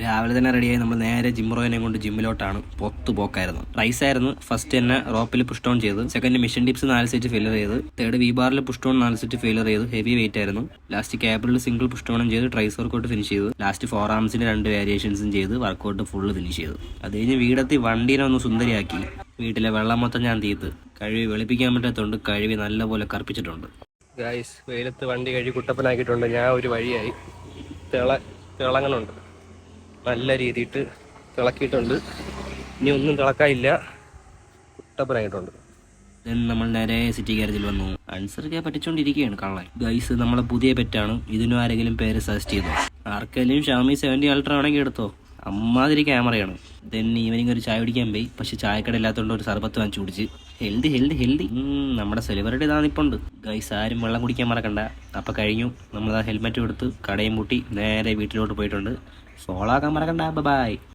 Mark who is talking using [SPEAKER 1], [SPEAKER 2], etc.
[SPEAKER 1] രാവിലെ തന്നെ റെഡിയായി നമ്മൾ നേരെ ജിംറോയിനെ കൊണ്ട് ജിമ്മിലോട്ടാണ്. പോക്കായിരുന്നു. റൈസ് ആയിരുന്നു. ഫസ്റ്റ് തന്നെ റോപ്പിൽ പുഷ് ഡൗൺ ചെയ്ത്, second mission tips 4 set failure ചെയ്ത്, തേർഡ് വി ബാറിൽ പുഷ് ഡൗൺ 4 സെറ്റ് ഫെയിലർ ചെയ്ത്, ഹെവി വെയിറ്റ് ആയിരുന്നു. ലാസ്റ്റ് ക്യാബിളിൽ സിംഗിൾ പുഷ് ഡൗണും ചെയ്ത് ട്രൈസ് വർക്കൗട്ട് ഫിനിഷ് ചെയ്തു. ലാസ്റ്റ് 4 ആംസിന്റെ 2 വേരിയേഷൻസും ചെയ്ത് വർക്കൗട്ട് ഫുള്ള് ഫിനിഷ് ചെയ്തു. അത് കഴിഞ്ഞ് വീടെത്തി വണ്ടീനെ ഒന്ന് സുന്ദരിയാക്കി. വീട്ടിലെ വെള്ളം മൊത്തം ഞാൻ തീർത്ത് കഴുകി വെളുപ്പിക്കാൻ പറ്റാത്തതുകൊണ്ട് കഴുകി നല്ലപോലെ കറുപ്പിച്ചിട്ടുണ്ട്. ഗായ്സ്, വെയിലത്ത് വണ്ടി കഴുകി കുട്ടപ്പനാക്കിയിട്ടുണ്ട്. ഞാൻ ഒരു വഴിയായി തിളങ്ങണുണ്ട്. നല്ല രീതിയിട്ട് തിളക്കിയിട്ടുണ്ട്. ഇനി ഒന്നും തിളക്കാനില്ല. കുട്ടപ്പനായിട്ടുണ്ട്. നമ്മൾ നേരെ സിറ്റി ഗ്യാരേജിൽ വന്നു. ആൻസർക്ക് പറ്റിച്ചോണ്ടിരിക്കുകയാണ് കള്ളൻ. ഗൈസ്, നമ്മളെ പുതിയ പെറ്റാണ്. ഇതിനും ആരെങ്കിലും പേര് സജസ്റ്റ് ചെയ്തോ? ആർക്കെങ്കിലും ഷാമി 70 അൾട്ര ആണെങ്കിൽ എടുത്തോ. അമ്മാതിരി ക്യാമറയാണ്. ദെൻ ഈവനിങ് ഒരു ചായ കുടിക്കാൻ പോയി. പക്ഷെ ചായക്കട ഇല്ലാത്തതുകൊണ്ട് ഒരു സർബത്ത് വാങ്ങിച്ചു കുടിച്ച്. ഹെൽത്തി. നമ്മുടെ സെലിബ്രിറ്റി ഇതാണിപ്പുണ്ട്. ഗൈസ്, ആരും വെള്ളം കുടിക്കാൻ മറക്കണ്ട. അപ്പം കഴിഞ്ഞു. നമ്മൾ ആ ഹെൽമെറ്റ് കൊടുത്ത് കടയും പൂട്ടി നേരെ വീട്ടിലോട്ട് പോയിട്ടുണ്ട്. ഫോളോ ആക്കാൻ മറക്കണ്ട. ബൈ.